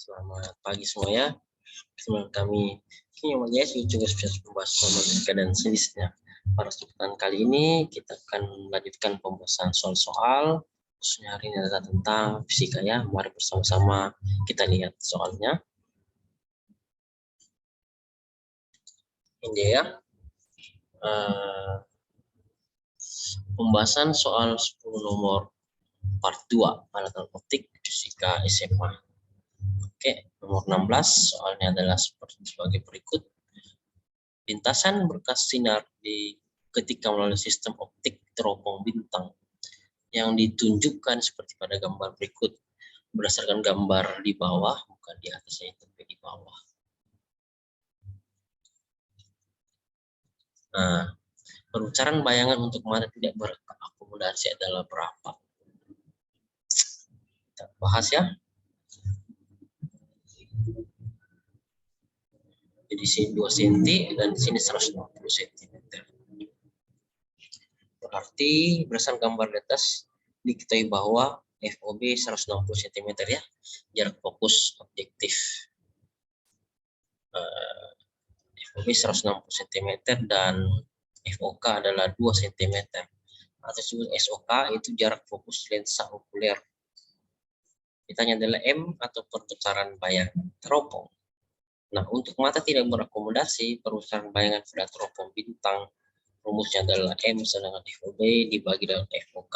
Selamat pagi semuanya. Teman kami kini juga sudah membahas matematika dan sejenisnya. Pada kesempatan kali ini kita akan melanjutkan pembahasan soal-soal, khususnya hari ini adalah tentang fisika ya. Mari bersama-sama kita lihat soalnya. Ini ya. Pembahasan soal 10 nomor part 2 alat optik fisika SMA. Oke, nomor 16 soalnya adalah sebagai berikut. Lintasan berkas sinar ketika melalui sistem optik teropong bintang yang ditunjukkan seperti pada gambar berikut berdasarkan gambar di bawah, bukan di atasnya, tapi di bawah. Nah, perucaran bayangan untuk mata tidak berakomodasi adalah berapa? Kita bahas ya. Jadi sini 2 cm dan di sini 160 cm. Berarti berdasarkan gambar di atas diketahui bahwa FOB 160 cm ya, jarak fokus objektif. FOB 160 cm dan FOK adalah 2 cm. Atau disebut SOK itu jarak fokus lensa okuler. Ditanya adalah M atau pertukaran bayangan teropong. Nah, untuk mata tidak berakomodasi, pertukaran bayangan pada teropong bintang rumusnya adalah M sedangkan FOB dibagi dengan FOK.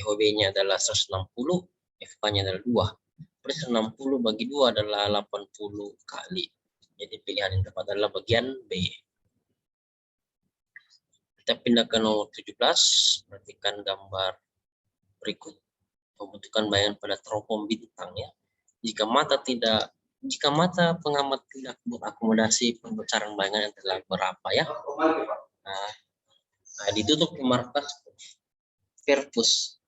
FOB-nya adalah 160, FOK-nya adalah 2. Berarti 160 bagi 2 adalah 80 kali. Jadi pilihan yang tepat adalah bagian B. Kita pindah ke nomor 17, perhatikan gambar berikut. Pembentukan bayangan pada teropong bintang ya. Jika mata pengamat tidak berakomodasi, pembesaran bayangan adalah berapa ya? Nah, ditutup markas Verpus.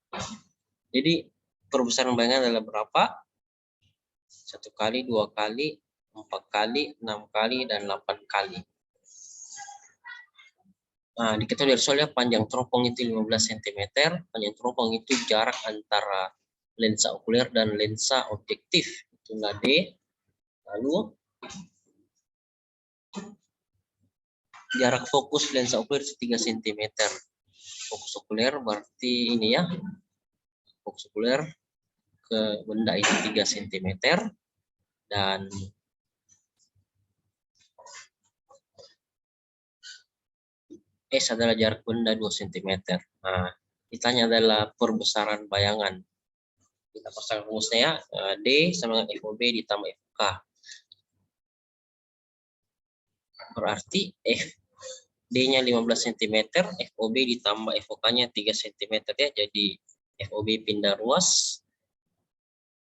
Jadi perbesaran bayangan adalah berapa? 1 kali, 2 kali, 4 kali, 6 kali, dan 8 kali. Nah, diketahui dari soalnya panjang teropong itu 15 cm. Panjang teropong itu jarak antara lensa okuler dan lensa objektif. Itulah D. Lalu jarak fokus lensa okuler 3 cm. Fokus okuler berarti ini ya. Fokus okuler ke benda itu 3 cm. Dan S adalah jarak benda 2 cm. Nah, ditanya adalah perbesaran bayangan. Kita pasang rumusnya ya. D sama dengan FOB ditambah FOK. Berarti D-nya 15 cm, FOB ditambah FOK-nya 3 cm ya. Jadi FOB pindah ruas.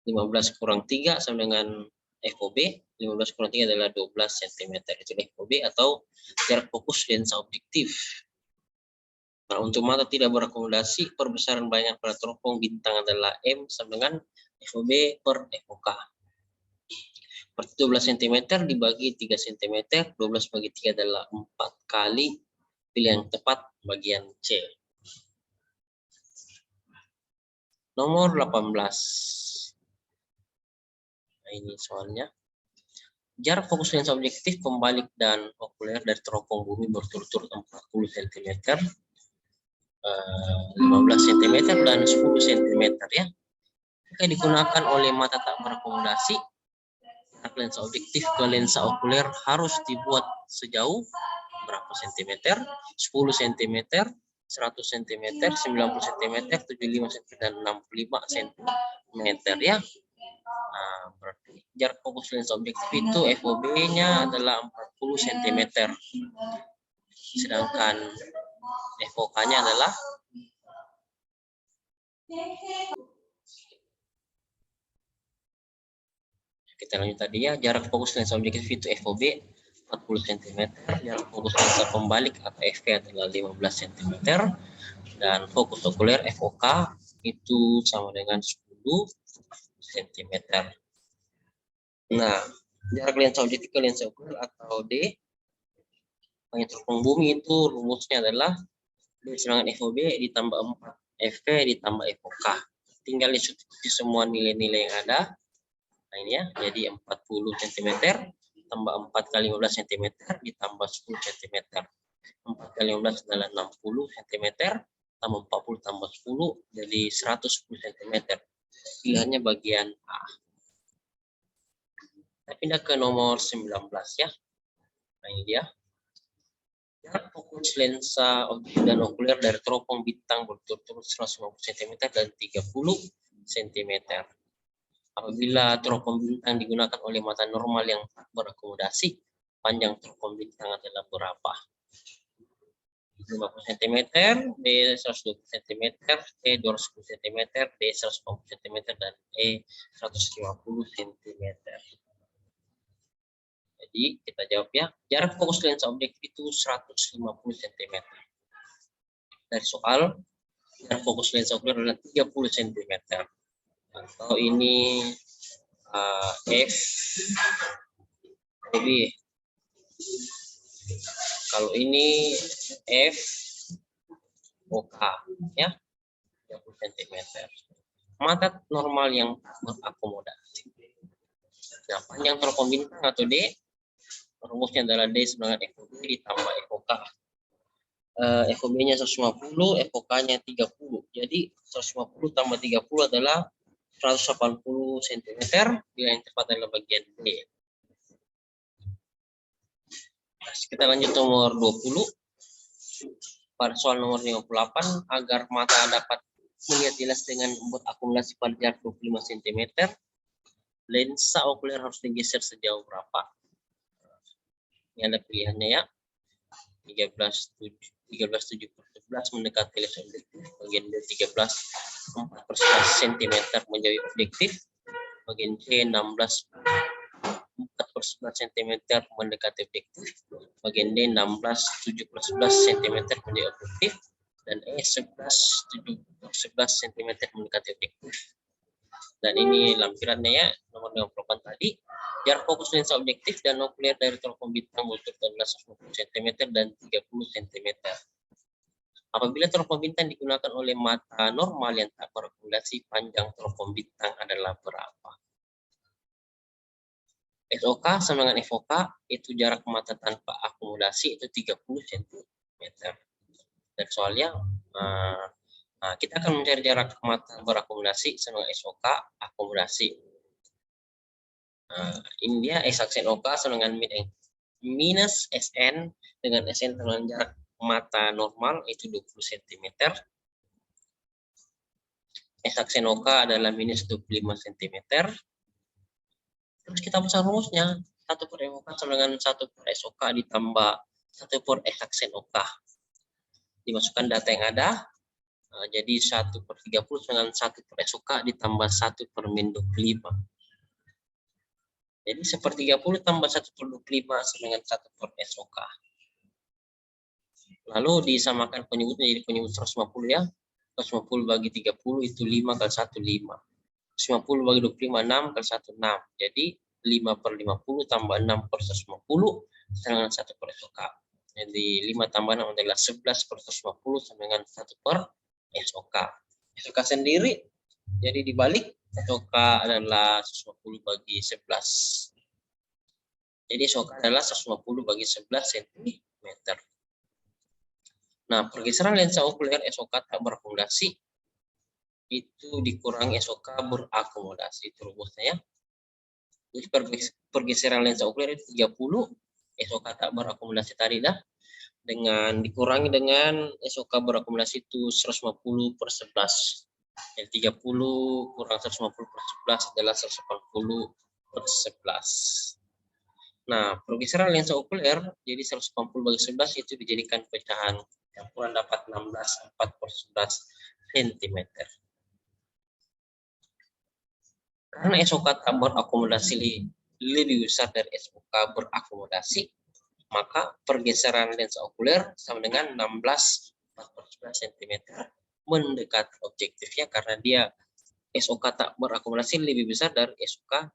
15 kurang 3 sama dengan FOB. 15 kurang 3 adalah 12 cm. Itu FOB atau jarak fokus lensa objektif. Nah, untuk mata tidak berakomodasi, perbesaran bayangan pada teropong bintang adalah M sama dengan FOB per FOK. Berarti 12 cm dibagi 3 cm, 12 bagi 3 adalah 4 kali. Pilihan yang tepat bagian C. Nomor 18. Nah, ini soalnya. Jarak fokus lensa objektif pembalik dan okuler dari teropong bumi berturut-turut 40 cm. 15 cm dan 10 cm ya. Jika digunakan oleh mata tak berakomodasi, lensa objektif ke lensa okuler harus dibuat sejauh berapa cm? 10 cm, 100 cm, 90 cm, 75 cm, dan 65 cm ya. Nah, berarti jarak fokus lensa objektif itu FOB-nya adalah 40 cm. Sedangkan FOK-nya adalah kita lanjut tadi ya, jarak fokus lensa objektif itu FOB 40 cm, jarak fokus lensa pembalik atau FK adalah 15 cm, dan fokus okuler FOK itu sama dengan 10 cm. Nah, jarak lensa objektif ke lensa okuler atau D, panjang teropong bumi itu rumusnya adalah D sedangkan FOB ditambah 4 FK ditambah FOK. Tinggal disubstitusi semua nilai-nilai yang ada. Nah ini ya, jadi 40 cm tambah 4 kali 15 cm ditambah 10 cm. 4 kali 15 adalah 60 cm tambah 40 tambah 10 jadi 110 cm. Pilihannya bagian A. Kita pindah ke nomor 19 ya. Nah ini dia. Jarak fokus lensa objektif dan okuler dari teropong bintang berturut-turut 150 cm dan 30 cm. Apabila teropong bintang digunakan oleh mata normal yang berakomodasi, panjang teropong bintang adalah berapa? 50 cm, D 120 cm, E 210 cm, D 150 cm, dan E 150 cm. Jadi kita jawab ya, jarak fokus lensa objektif itu 150 cm. Dari soal, jarak fokus lensa okuler adalah 30 cm. Atau ini F OB. Kalau ini F OK ya, 30 cm. Mata normal yang berakomodasi. Nah, panjang teropong bintang atau D, rumusnya adalah D sama dengan FOB ditambah FOK. FOB-nya 150, FOK-nya 30. Jadi 150 tambah 30 adalah 180 cm. Bila yang tepat adalah bagian D. Kita lanjut nomor 20. Pada soal nomor 58, agar mata dapat melihat jelas dengan membuat akumulasi pada jarak 25 cm, lensa okuler harus digeser sejauh berapa? Ini ada pilihannya ya. 13,7/11 mendekati lensa objektif, bagian B 13,4/11 cm menjauhi objektif, bagian C 16,4/11 cm mendekati objektif, bagian D 16,7/11 cm menjauhi objektif, dan E 11,7/11 cm mendekati objektif. Dan ini lampirannya ya, nomor 58 tadi. Jarak fokus lensa objektif dan okuler dari teropong bintang berturut adalah 150 cm dan 30 cm. Apabila teropong bintang digunakan oleh mata normal yang tak berakumulasi, panjang teropong bintang adalah berapa? SOK sama dengan FOK, itu jarak mata tanpa akumulasi itu 30 cm. Dan soalnya, kita akan mencari jarak mata berakumulasi sama SOK akumulasi. Ini dia S aksen OK sama dengan minus SN dengan SN dengan jarak mata normal itu 20 cm. S aksen OK adalah minus 25 cm. Terus kita pasang rumusnya. 1 per FOK sama dengan 1 per SOK ditambah 1 per S aksen OK. Dimasukkan data yang ada. Jadi 1 per 30 dengan 1 per SOK ditambah 1 per min 25. Jadi 1 per 30 tambah 1 per 25 sama dengan 1 per SOK. Lalu disamakan penyebutnya jadi penyebut 150 ya. 150 bagi 30 itu 5 kali 1, 5. 150 bagi 25, 6 kali 1, 6. Jadi 5 per 50 tambah 6 per 150 sama dengan 1 per SOK. Jadi 5 tambah 6 adalah 11 per 150 sama dengan 1 per SOK. SOK sendiri jadi dibalik, SOK adalah 150 bagi 11. Jadi SOK adalah 150 bagi 11 cm. Nah, pergeseran lensa okuler SOK tak berakumulasi itu dikurangi SOK berakumulasi. Itu rumusnya ya. Jadi pergeseran lensa okuler itu 30, SOK tak berakumulasi tadi dah. Dengan dikurangi dengan SOK berakumulasi itu 150 per 11. Jadi 30 kurang 150 per 11 adalah 180 per 11. Nah, pergeseran lensa okuler jadi 180 bagi 11 itu dijadikan pecahan. Campuran dapat 16,4 per 11 cm. Karena SOK tak berakumulasi lebih besar dari SOK berakumulasi, maka pergeseran lensa okuler sama dengan 16,4 per 11 cm mendekati objektifnya karena dia SOK tak berakumulasi lebih besar dari SOK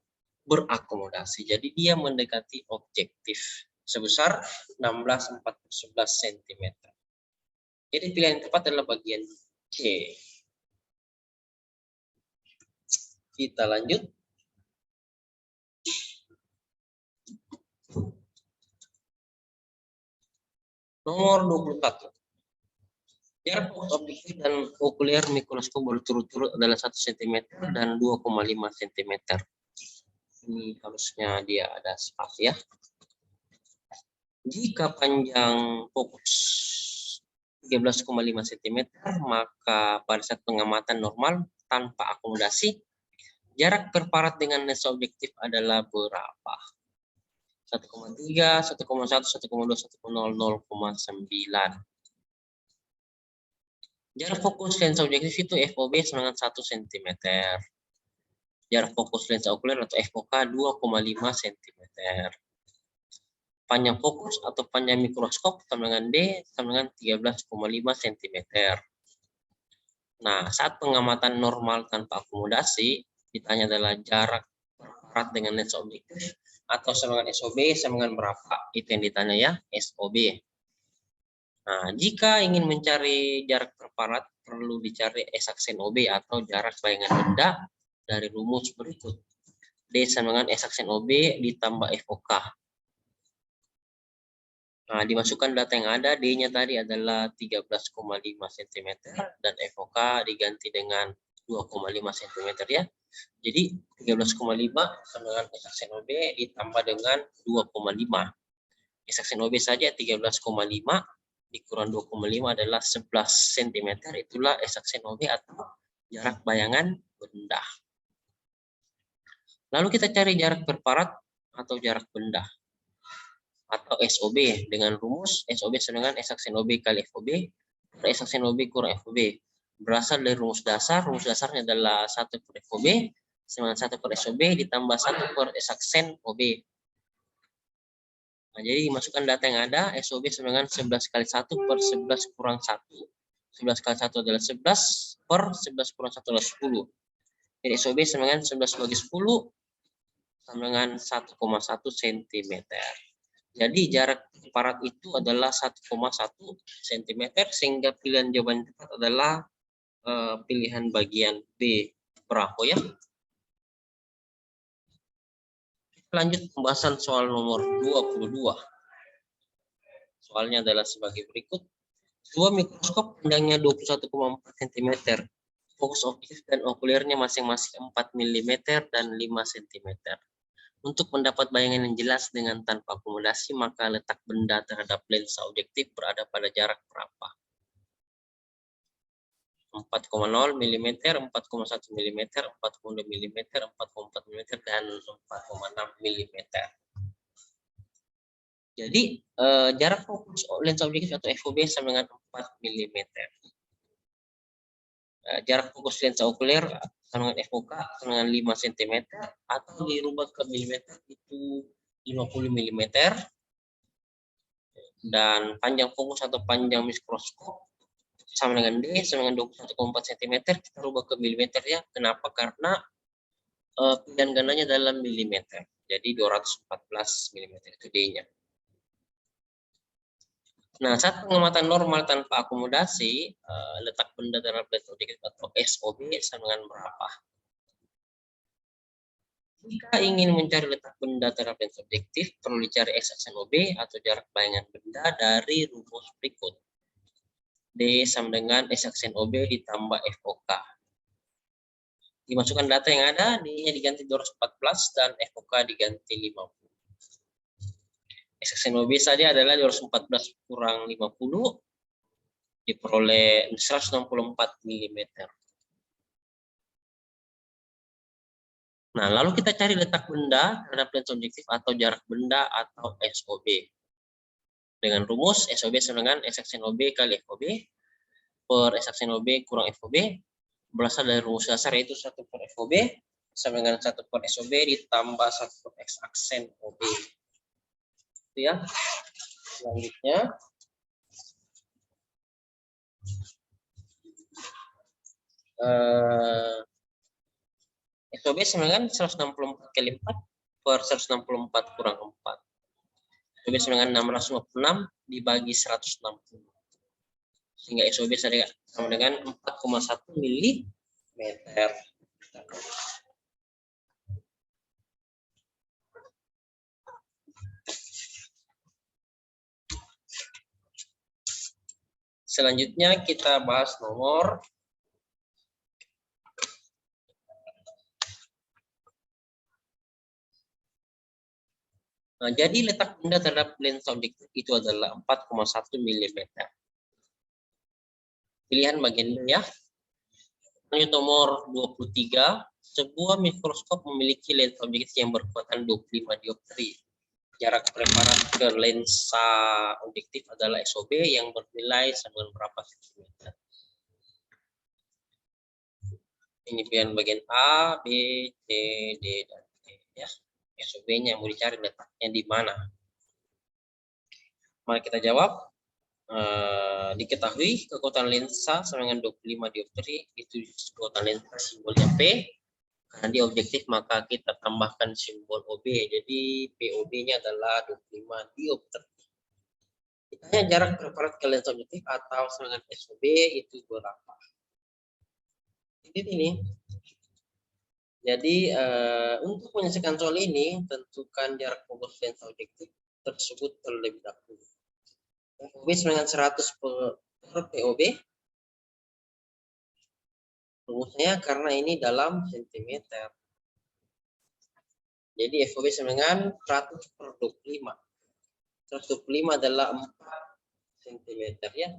berakomodasi. Jadi dia mendekati objektif sebesar 16,4 per 11 cm. Jadi pilihan yang tepat adalah bagian C. Kita lanjut. Nomor 21. Jarak fokus objektif dan okuler mikroskop berturut-turut adalah 1 cm dan 2,5 cm. Ini harusnya dia ada spasi ya. Jika panjang fokus 13,5 cm, maka pada saat pengamatan normal tanpa akomodasi, jarak perparat dengan lensa objektif adalah berapa? 1,3, 1,1, 1,2, 1,0, 0,9. Jarak fokus lensa objektif itu FOB sama dengan 1 cm. Jarak fokus lensa okuler atau FOK 2,5 cm. Panjang fokus atau panjang mikroskop sama dengan D sama dengan 13,5 cm. Nah, saat pengamatan normal tanpa akomodasi, ditanya adalah jarak perparat dengan lensa objektif atau sama dengan SOB sama dengan berapa? Itu yang ditanya ya, SOB. Nah, jika ingin mencari jarak terparat, perlu dicari S-aksen OB atau jarak bayangan benda dari rumus berikut. D sama dengan S-aksen OB ditambah FOK. Nah, dimasukkan data yang ada, D-nya tadi adalah 13,5 cm dan FOK diganti dengan 2,5 cm ya. Jadi 13,5 sama dengan S-aksen OB ditambah dengan 2,5. S-aksen OB saja 13,5 dikurang 2,5 adalah 11 cm. Itulah S-aksen OB atau jarak bayangan benda. Lalu kita cari jarak perparat atau jarak benda atau SOB dengan rumus SOB sama dengan S-aksen OB kali FOB per S-aksen OB kurang FOB. Berasal dari rumus dasar. Rumus dasarnya adalah 1 per FOB sama dengan 1 per SOB ditambah 1 per S-aksen OB. Nah, jadi dimasukkan data yang ada, SOB sama dengan 11 kali 1 per 11 kurang 1. 11 kali 1 adalah 11 per 11 kurang 1 adalah 10. Jadi SOB sama dengan 11 bagi 10 sama dengan 1,1 cm. Jadi jarak perparat itu adalah 1,1 cm sehingga pilihan jawaban tepat adalah pilihan bagian B. Bravo ya. Lanjut pembahasan soal nomor 22. Soalnya adalah sebagai berikut. Sebuah mikroskop panjangnya 21,4 cm. Fokus objektif dan okulernya masing-masing 4 mm dan 5 cm. Untuk mendapat bayangan yang jelas dengan tanpa akomodasi, maka letak benda terhadap lensa objektif berada pada jarak berapa? 4,0 mm, 4,1 mm, 4,2 mm, 4,4 mm, dan 4,6 mm. Jadi jarak fokus lensa objektif atau FOB sama dengan 4 mm. Jarak fokus lensa okuler sama dengan FOK sama dengan 5 cm atau dirubah ke milimeter itu 50 mm. Dan panjang fokus atau panjang mikroskop sama dengan D sama dengan 21,4 cm, kita rubah ke milimeter ya. Kenapa? Karena pilihan gandanya dalam milimeter. Jadi 214 mm itu D-nya. Nah, saat pengamatan normal tanpa akomodasi, letak benda terhadap lensa objektif atau SOB sama dengan berapa? Jika ingin mencari letak benda terhadap lensa objektif, perlu dicari S-aksen OB atau jarak bayangan benda dari rumus berikut. D sama dengan S-aksen OB ditambah FOK. Dimasukkan data yang ada, D-nya diganti 214 dan FOK diganti 50. S-aksen OB saja adalah 214 kurang 50, diperoleh 164 mm. Nah, lalu kita cari letak benda terhadap lensa objektif atau jarak benda atau SOB. Dengan rumus SOB sama dengan S-aksen OB kali FOB per S-aksen OB kurang FOB berasal dari rumus dasar yaitu 1 per FOB sama dengan 1 per SOB ditambah 1 per S-aksen OB. Itu ya. Selanjutnya SOB sama dengan 164 kali 4 per 164 kurang 4. SOB sama dengan 656 dibagi 160. Sehingga SOB sama dengan 4,1 mm. Selanjutnya kita bahas nomor jadi letak benda terhadap lensa objektif itu adalah 4,1 mm. Pilihan bagian B ya. Lanjut nomor 23, sebuah mikroskop memiliki lensa objektif yang berkekuatan 25 dioptri. Jarak preparat ke lensa objektif adalah SOB yang bernilai sambungan berapa sentimeter. Ini pilihan bagian A, B, C, D, dan E ya. SOB-nya mau dicari letaknya di mana. Mari kita jawab. Diketahui kekuatan lensa sama dengan 25 dioptri, itu kekuatan lensa simbolnya P. Karena dia objektif maka kita tambahkan simbol OB. Jadi POB-nya adalah 25 dioptri. Ditanya jarak preparat ke lensa objektif atau sama dengan SOB itu berapa? Ini. Jadi untuk menyelesaikan soal ini, tentukan jarak fokus lensa objektif tersebut terlebih dahulu. FOB dengan 100 per POB. Rumusnya karena ini dalam sentimeter. Jadi FOB dengan 100 per 25. 125 adalah 4 cm ya.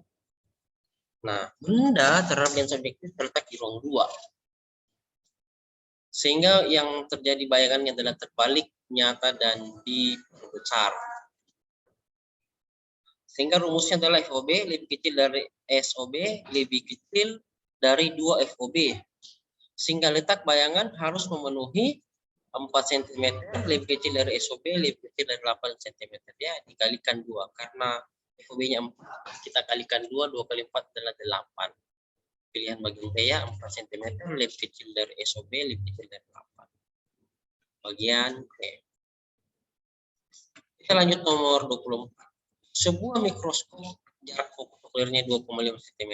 Nah, benda terhadap lensa objektif terletak di ruang 2. Sehingga yang terjadi bayangannya adalah terbalik, nyata, dan diperbesar. Sehingga rumusnya adalah FOB lebih kecil dari SOB lebih kecil dari 2 FOB. Sehingga letak bayangan harus memenuhi 4 cm lebih kecil dari SOB lebih kecil dari 8 cm ya, dikalikan 2 karena FOB-nya 4, kita kalikan 2 kali 4 adalah 8. Pilihan bagian B ya, 4 cm lebih kecil dari SOB lebih kecil dari 8. Bagian B. Kita lanjut nomor 24. Sebuah mikroskop jarak fokus okulirnya 2,5 cm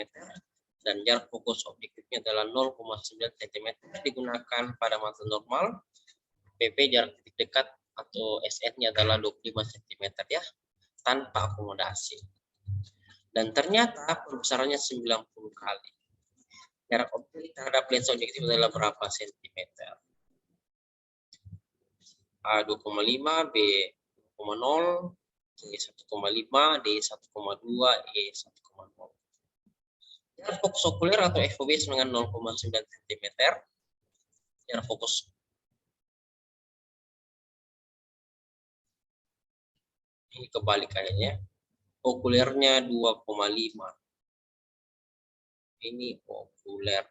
dan jarak fokus objektifnya adalah 0,9 cm digunakan pada mata normal. PP jarak titik dekat atau SN-nya adalah 25 cm ya, tanpa akomodasi. Dan ternyata perbesarannya 90 kali. Jarak objektif terhadap lensa objektif adalah berapa sentimeter? A 2,5, B 2,0, C 1,5, D 1,2, E 1,0. Jarak fokus okuler atau FOB dengan 0,9 cm. Jarak fokus ini kebalikannya. Okulernya 2,5. Ini okuler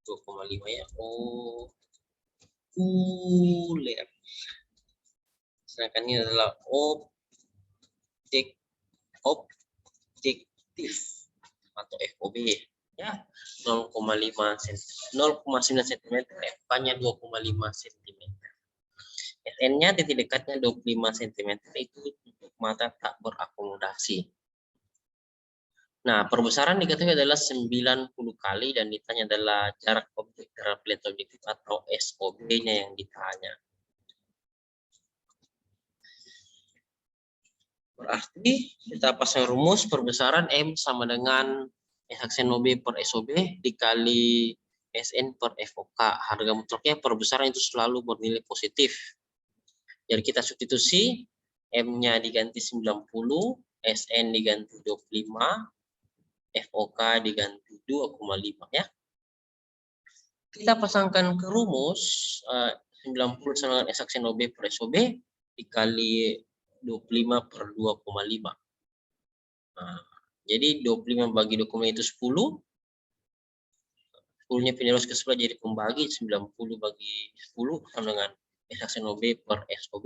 2,5 ya. Okuler. Sedangkan ini adalah objektif atau FOB ya, 0,9 cm, F-nya 2,5 cm. SN-nya titik dekatnya 25 cm itu untuk mata tak berakomodasi. Nah, perbesaran diketahui adalah 90 kali dan ditanya adalah jarak objek terhadap lensa objektif atau SOB-nya yang ditanya. Berarti kita pasang rumus perbesaran M sama dengan S-aksen OB per SOB dikali SN per FOK. Harga mutlaknya perbesaran itu selalu bernilai positif. Jadi kita substitusi, M-nya diganti 90, SN diganti 25, FOK diganti 2,5 ya. Kita pasangkan ke rumus 90 sama dengan S-aksen OB per SOB dikali 25 per 2,5. Nah, jadi 25 bagi 2,5 itu 10. 10-nya pindah ke sebelah jadi pembagi, 90 bagi 10 sama dengan S-aksen OB per SOB.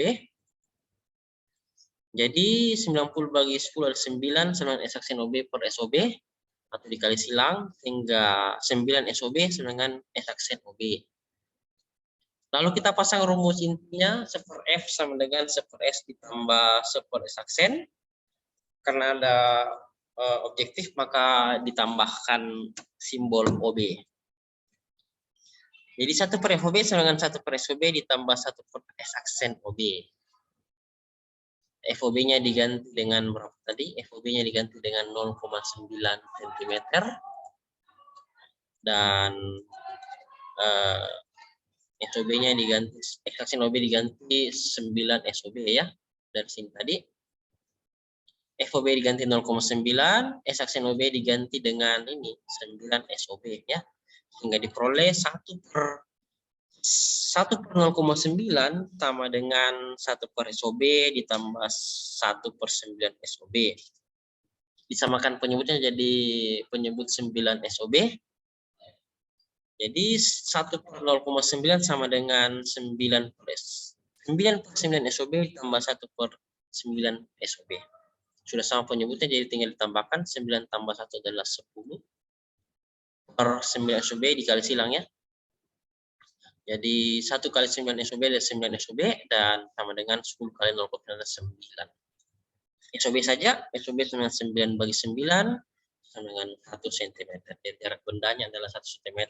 Jadi 90 bagi 10 adalah 9 sama dengan S-aksen OB per SOB atau dikali silang sehingga 9 SOB sama dengan S-aksen OB. Lalu kita pasang rumus intinya 1 per F sama dengan 1 per S ditambah 1 per S-aksen. Karena ada objektif maka ditambahkan simbol OB. Jadi 1 per FOB sama dengan 1 per SOB ditambah 1 per S-aksen OB. FOB-nya diganti dengan berapa tadi? FOB-nya diganti dengan 0,9 cm dan SOB-nya diganti, ekstraksi OB diganti 9 SOB ya. Dari sini tadi FOB diganti 0,9, ekstraksi OB diganti dengan ini 9 SOB ya. Sehingga diperoleh 1 per 0,9 sama dengan 1 per SOB ditambah 1 per 9 SOB. Disamakan penyebutnya jadi penyebut 9 SOB. Jadi 1 per 0,9 sama dengan 9 per 9 SOB tambah 1 per 9 SOB. Sudah sama penyebutnya, jadi tinggal ditambahkan 9 tambah 1 adalah 10 per 9 SOB dikali silang ya. Jadi 1 kali 9 SOB adalah 9 SOB dan sama dengan 10 kali 0,9 adalah 9. SOB saja, SOB dengan 9 bagi 9 sama dengan 1 cm. Jadi jarak bendanya adalah 1 cm,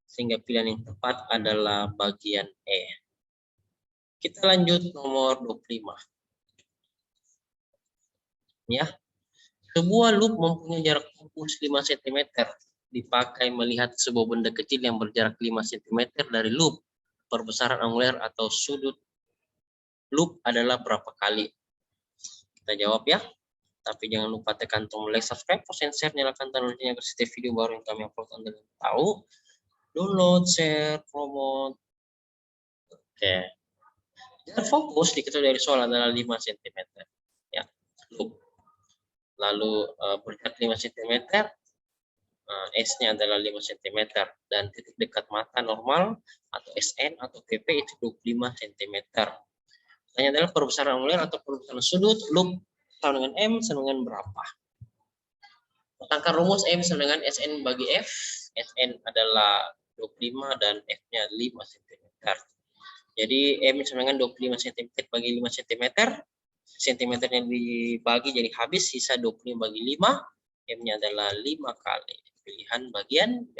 sehingga pilihan yang tepat adalah bagian E. Kita lanjut nomor 25. Ya. Sebuah loop mempunyai jarak fokus 5 cm. Dipakai melihat sebuah benda kecil yang berjarak 5 cm dari loop. Perbesaran angular atau sudut loop adalah berapa kali? Kita jawab ya. Tapi jangan lupa tekan tombol like, subscribe, post, and share, nyalakan tanda loncengnya agar setiap video baru yang kami upload Anda tahu. Download, share, promote. Oke. Jarak fokus diketahui dari soal adalah 5 cm. Ya, loop. Lalu berjarak 5 cm, S-nya adalah 5 cm. Dan titik dekat mata normal atau SN atau PP itu 25 cm. Pertanyaan adalah perbesaran angular atau perbesaran sudut loop sama dengan M sama dengan berapa? Tentangkan rumus M sama dengan SN bagi F. SN adalah 25 dan F-nya 5 cm. Jadi M sama dengan 25 cm bagi 5 cm. Cm-nya dibagi jadi habis, sisa 25 bagi 5. M-nya adalah 5 kali. Pilihan bagian B.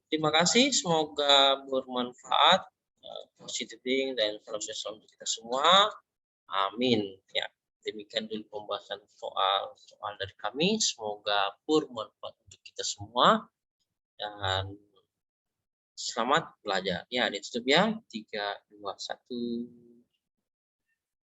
Terima kasih, semoga bermanfaat. Positive thinking dan salam sejahtera untuk kita semua. Amin. Ya. Demikian dulu pembahasan soal dari kami. Semoga bermanfaat untuk kita semua. Dan selamat belajar. Ya, ditutup ya. 3, 2, 1.